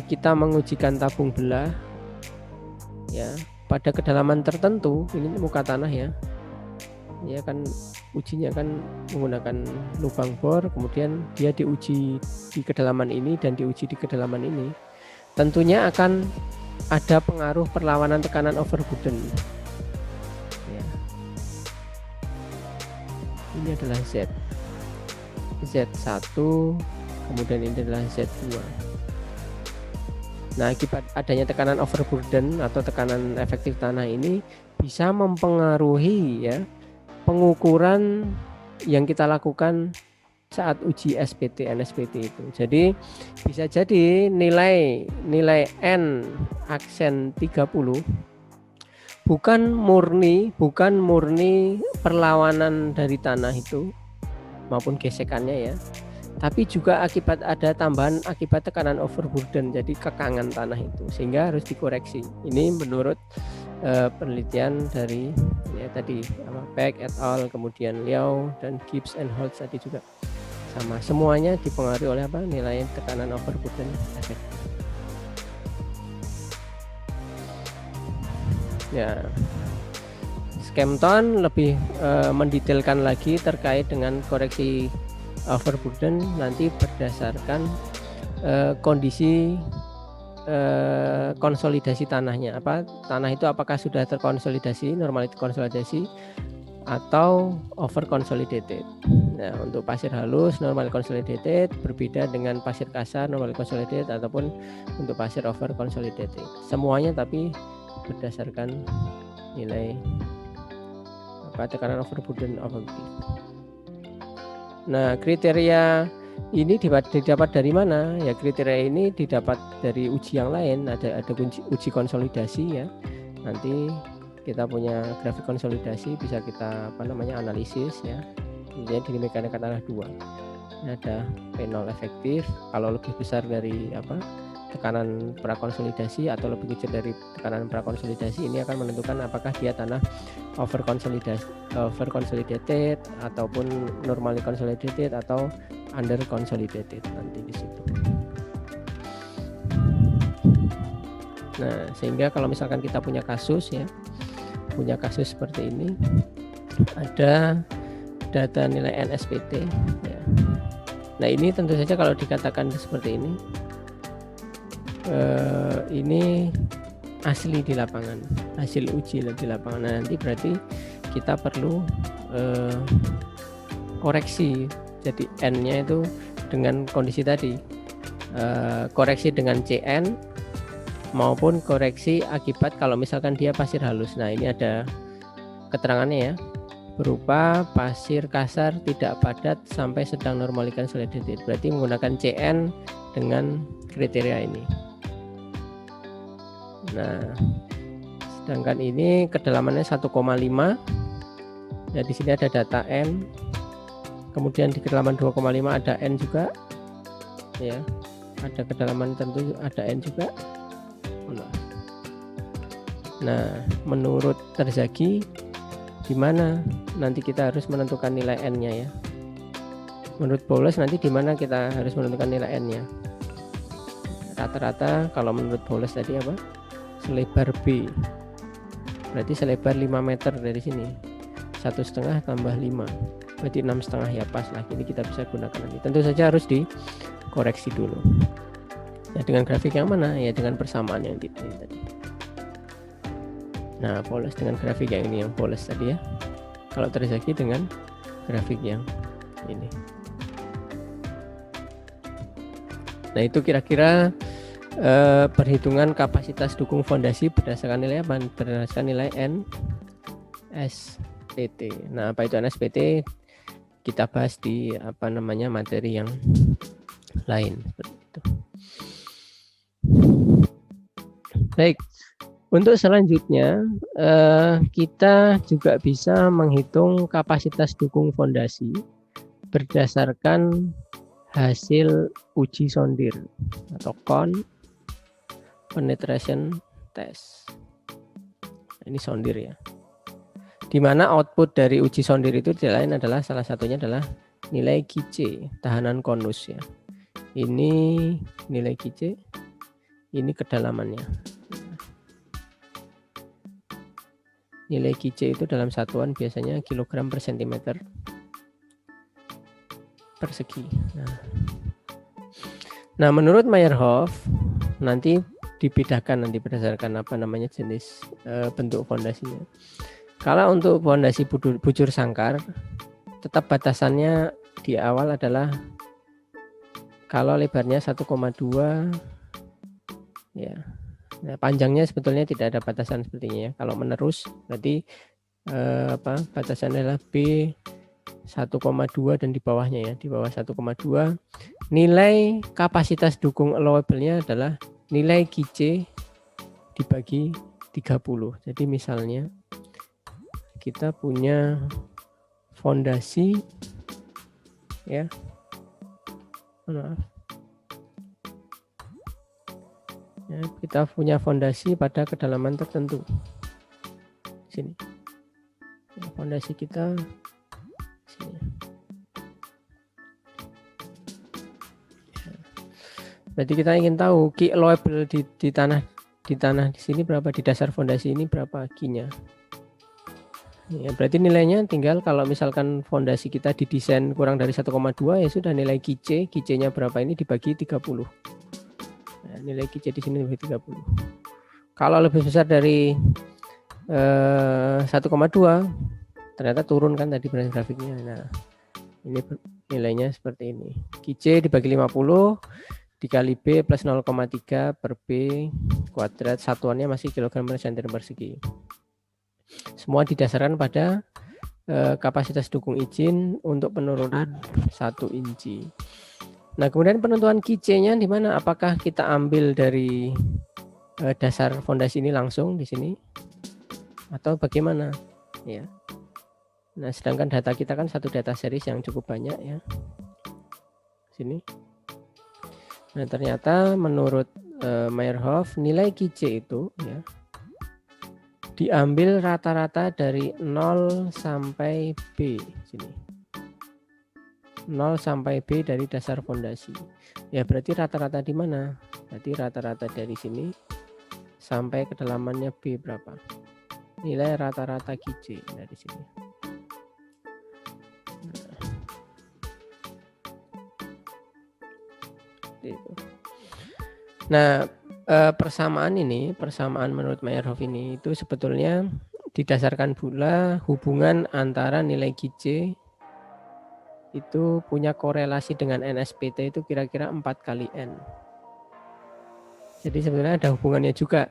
kita mengujikan tabung belah ya pada kedalaman tertentu, ini muka tanah ya kan ujinya kan menggunakan lubang bor, kemudian dia diuji di kedalaman ini dan diuji di kedalaman ini, tentunya akan ada pengaruh perlawanan tekanan overburden ya. Ini adalah Z1, kemudian ini adalah Z2. Nah, akibat adanya tekanan overburden atau tekanan efektif tanah ini bisa mempengaruhi ya pengukuran yang kita lakukan saat uji SPT NSPT itu. Jadi bisa jadi nilai N aksen 30 bukan murni perlawanan dari tanah itu maupun gesekannya ya, tapi juga akibat ada tambahan akibat tekanan overburden, jadi kekangan tanah itu, sehingga harus dikoreksi. Ini menurut penelitian dari ya tadi Peck et al, kemudian Liao dan Gibbs and Holtz tadi juga sama, semuanya dipengaruhi oleh apa? Nilai tekanan overburden efektif. Ya, Skempton lebih mendetailkan lagi terkait dengan koreksi overburden nanti berdasarkan kondisi konsolidasi tanahnya. Tanah itu apakah sudah terkonsolidasi, normality konsolidasi, atau over consolidated. Nah, untuk pasir halus normal consolidated berbeda dengan pasir kasar normal consolidated, ataupun untuk pasir over consolidated. Semuanya tapi berdasarkan nilai tekanan overburden objektif. Nah, kriteria ini didapat dari mana? Ya, kriteria ini didapat dari uji yang lain. Ada uji konsolidasi ya. Nanti kita punya grafik konsolidasi, bisa kita analisis ya. Jadi di mekanika tanah 2. Ini ada P0 efektif. Kalau lebih besar dari tekanan prakonsolidasi atau lebih kecil dari tekanan prakonsolidasi, ini akan menentukan apakah dia tanah over consolidated ataupun normally consolidated atau under consolidated nanti di situ. Nah, sehingga kalau misalkan kita punya kasus seperti ini, ada data nilai NSPT ya. Nah, ini tentu saja kalau dikatakan seperti ini asli di lapangan, hasil uji di lapangan. Nah, nanti berarti kita perlu koreksi, jadi N-nya itu dengan kondisi tadi, koreksi dengan CN maupun koreksi akibat kalau misalkan dia pasir halus. Nah, ini ada keterangannya ya, berupa pasir kasar tidak padat sampai sedang normally consolidated. Berarti menggunakan CN dengan kriteria ini. Nah, sedangkan ini kedalamannya 1,5. Ya, di sini ada data N. Kemudian di kedalaman 2,5 ada N juga. Ya. Ada kedalaman tentu ada N juga. Nah, menurut Terzaghi di mana nanti kita harus menentukan nilai N-nya ya. Menurut Bowles nanti di mana kita harus menentukan nilai N-nya. Rata-rata kalau menurut Bowles tadi selebar B, berarti selebar 5 meter dari sini, 1,5 tambah 5 berarti 6,5 ya, pas lah. Ini kita bisa gunakan nanti. Tentu saja harus dikoreksi dulu ya, dengan grafik yang mana ya, dengan persamaan yang tadi. Nah, Bowles dengan grafik yang ini, yang Bowles tadi ya. Kalau Terzaghi dengan grafik yang ini. Nah, itu kira-kira perhitungan kapasitas dukung fondasi berdasarkan nilai apa? Berdasarkan nilai NSPT. Nah, apa itu NSPT? Kita bahas di materi yang lain seperti itu. Baik, untuk selanjutnya kita juga bisa menghitung kapasitas dukung fondasi berdasarkan hasil uji sondir atau penetration test. Ini sondir ya. di mana output dari uji sondir itu tidak lain adalah salah satunya adalah nilai QC, tahanan konus ya. Ini nilai QC, ini kedalamannya. Nilai QC itu dalam satuan biasanya kilogram per sentimeter persegi. Nah, menurut Meyerhof nanti dibedakan nanti berdasarkan apa namanya jenis bentuk fondasinya. Kalau untuk fondasi bujur sangkar, tetap batasannya di awal adalah kalau lebarnya 1,2 ya. Nah, panjangnya sebetulnya tidak ada batasan sepertinya ya. Kalau menerus berarti batasannya adalah B 1,2 dan di bawahnya ya, di bawah 1,2. Nilai kapasitas dukung allowable-nya adalah nilai QC dibagi 30. Jadi misalnya kita punya fondasi ya. Maaf. Ya, kita punya fondasi pada kedalaman tertentu. Sini. Ya, fondasi kita sini. Ya. Berarti kita ingin tahu Q allowable di tanah di sini berapa, di dasar fondasi ini berapa Q-nya. Ya, berarti nilainya tinggal kalau misalkan fondasi kita didesain kurang dari 1,2 ya sudah nilai QC-nya berapa ini dibagi 30. Nah, nilai QC di sini dibagi 30. Kalau lebih besar dari 1,2 ternyata turun kan tadi berdasarkan grafiknya. Nah, ini nilainya seperti ini. QC dibagi 50 dikali B plus 0,3 per B kuadrat, satuannya masih kilogram per sentimeter persegi. Semua didasarkan pada kapasitas dukung izin untuk penurunan 1 inci. Nah, kemudian penentuan QC-nya di mana? Apakah kita ambil dari dasar fondasi ini langsung di sini atau bagaimana? Ya. Nah, sedangkan data kita kan satu data series yang cukup banyak ya. Sini. Nah, ternyata menurut Meyerhof nilai QC itu ya diambil rata-rata dari 0 sampai B sini. 0 sampai B dari dasar fondasi. Ya berarti rata-rata di mana? Berarti rata-rata dari sini sampai kedalamannya B berapa? Nilai rata-rata QC dari sini. Nah, persamaan menurut Meyerhof ini itu sebetulnya didasarkan pula hubungan antara nilai QC itu punya korelasi dengan NSPT itu kira-kira 4 kali N. Jadi sebenarnya ada hubungannya juga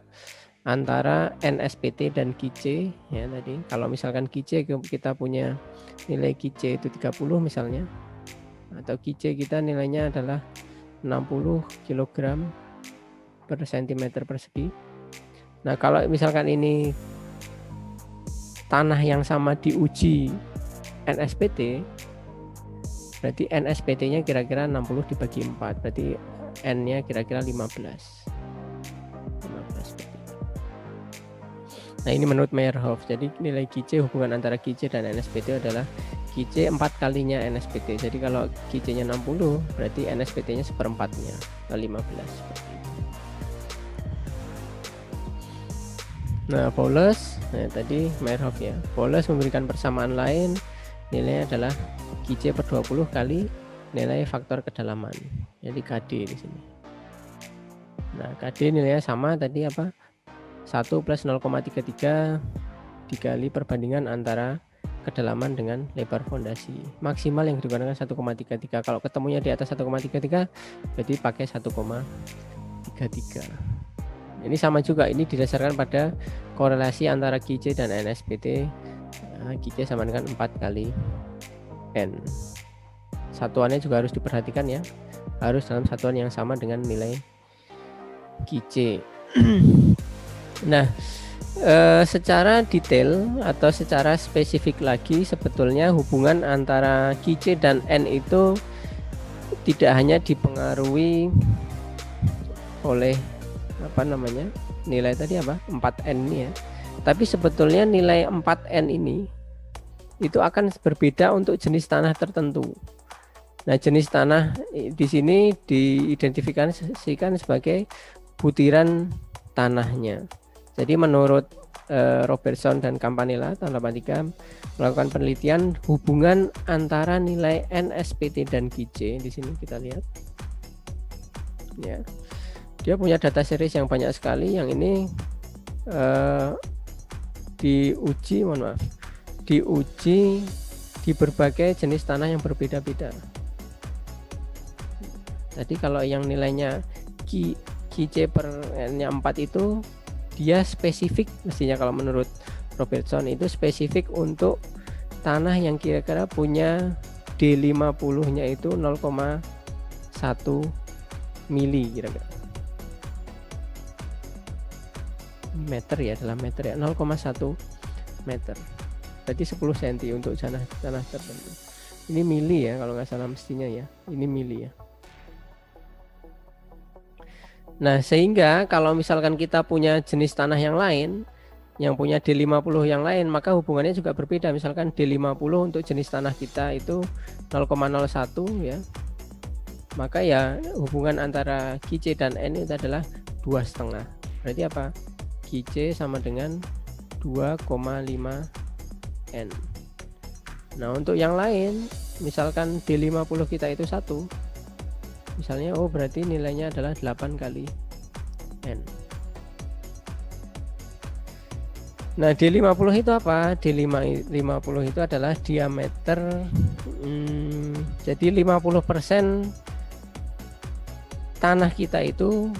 antara NSPT dan QC ya tadi. Kalau misalkan QC kita punya nilai QC itu 30 misalnya, atau QC kita nilainya adalah 60 kg per sentimeter persegi. Nah, kalau misalkan ini tanah yang sama diuji NSPT, berarti NSPT-nya kira-kira 60 dibagi 4, berarti N-nya kira-kira 15. Nah, ini menurut Meyerhof. Jadi nilai QC, hubungan antara QC dan NSPT adalah QC 4 kalinya NSPT. Jadi kalau QC-nya 60, berarti NSPT-nya seperempatnya, atau 15 seperti itu. Nah, Paulus, tadi Meyerhof ya. Paulus memberikan persamaan lain, nilainya adalah QC per 20 kali nilai faktor kedalaman. Jadi KD di sini. Nah, KD nilainya sama tadi apa? 1 plus 0,33 dikali perbandingan antara kedalaman dengan lebar fondasi. Maksimal yang digunakan 1,33. Kalau ketemunya di atas 1,33 berarti pakai 1,33. Ini sama juga, ini didasarkan pada korelasi antara QC dan NSPT. QC sama dengan 4 kali N. Satuannya juga harus diperhatikan ya, harus dalam satuan yang sama dengan nilai QC. Nah, secara detail atau secara spesifik lagi sebetulnya hubungan antara QC dan N itu tidak hanya dipengaruhi oleh nilai tadi 4N ini ya, Tapi sebetulnya nilai 4N ini itu akan berbeda untuk jenis tanah tertentu. Nah, jenis tanah di sini diidentifikasikan sebagai butiran tanahnya. Jadi menurut Robertson dan Campanella tahun 83 melakukan penelitian hubungan antara nilai NSPT dan GC. Di sini kita lihat, ya, dia punya data series yang banyak sekali. Yang ini diuji di berbagai jenis tanah yang berbeda-beda. Jadi kalau yang nilainya GC per N-nya 4 itu dia spesifik, mestinya kalau menurut Robertson itu spesifik untuk tanah yang kira-kira punya D50-nya itu 0,1 mili kira-kira. Meter ya, dalam meter ya, 0,1 meter. Berarti 10 cm untuk tanah tertentu. Ini mili ya kalau nggak salah mestinya ya. Ini mili ya. Nah, sehingga kalau misalkan kita punya jenis tanah yang lain yang punya D50 yang lain, maka hubungannya juga berbeda. Misalkan D50 untuk jenis tanah kita itu 0,01 ya. Maka ya hubungan antara GC dan N itu adalah 2,5. Berarti apa? GC sama dengan 2,5 N. Nah, untuk yang lain misalkan D50 kita itu 1, misalnya berarti nilainya adalah 8 kali N. Nah, D50 itu apa? D50 itu adalah diameter, jadi 50% tanah kita itu,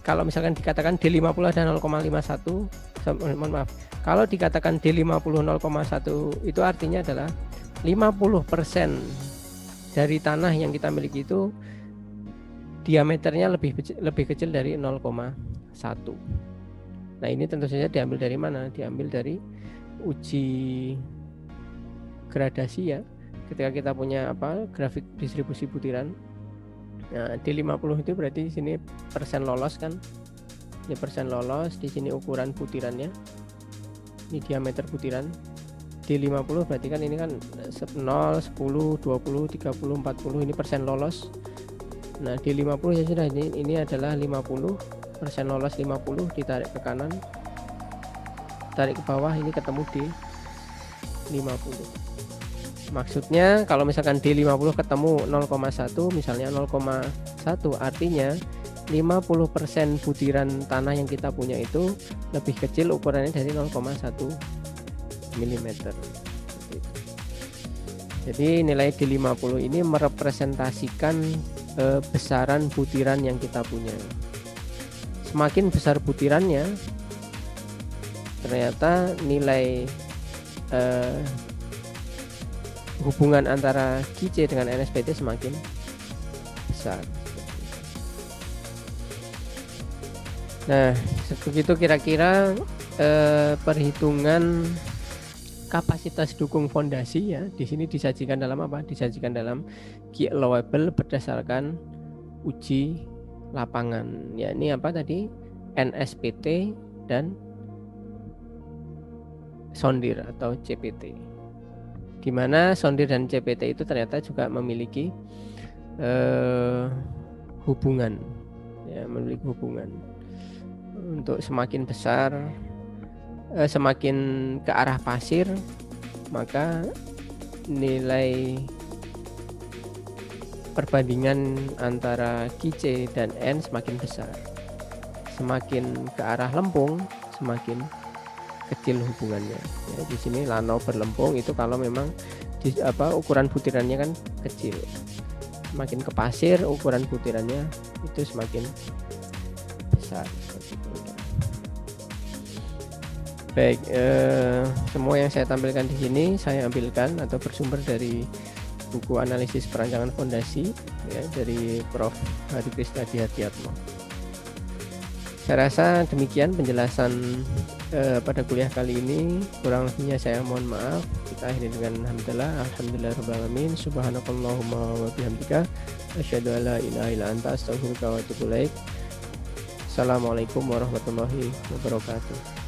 kalau misalkan dikatakan D50 ada 0,51, mohon maaf, kalau dikatakan D50 0,1 itu artinya adalah 50% dari tanah yang kita miliki itu diameternya lebih kecil dari 0,1. Nah, ini tentu saja diambil dari mana? Diambil dari uji gradasi ya. Ketika kita punya grafik distribusi butiran. Nah, D50 itu berarti di sini persen lolos kan? Ini persen lolos, di sini ukuran butirannya. Ini diameter butiran. D50 berarti kan ini kan 0, 10, 20, 30, 40 ini persen lolos. Nah, D50 ya sudah, ini adalah 50, persen lolos 50, ditarik ke kanan, tarik ke bawah, ini ketemu D50. Maksudnya kalau misalkan D50 ketemu 0,1, misalnya 0,1 artinya 50% butiran tanah yang kita punya itu lebih kecil ukurannya dari 0,1 mm. Jadi nilai D50 ini merepresentasikan besaran butiran yang kita punya. Semakin besar butirannya, ternyata nilai hubungan antara GC dengan NSPT semakin besar. Nah, begitu kira-kira perhitungan kapasitas dukung fondasi ya. Di sini disajikan dalam apa? Disajikan dalam key allowable berdasarkan uji lapangan. Ya, ini apa tadi? NSPT dan sondir atau CPT. Di mana sondir dan CPT itu ternyata juga memiliki hubungan. Ya, memiliki hubungan. Untuk semakin besar, semakin ke arah pasir, maka nilai perbandingan antara GC dan N semakin besar. Semakin ke arah lempung, semakin kecil hubungannya. Ya, di sini lanau berlempung itu kalau memang ukuran butirannya kan kecil. Semakin ke pasir, ukuran butirannya itu semakin besar. Baik, semua yang saya tampilkan di sini saya ambilkan atau bersumber dari buku analisis perancangan fondasi ya, dari Prof. Hari Krisna Dihardiatmo. Saya rasa demikian penjelasan pada kuliah kali ini. Kurang lebihnya saya mohon maaf. Kita akhiri dengan alhamdulillah rabbil alamin, subhanakallahumma wa bihamdika asyhadu an la ilaha illa anta astaghfiruka wa atubu ilaik. Assalamualaikum warahmatullahi wabarakatuh.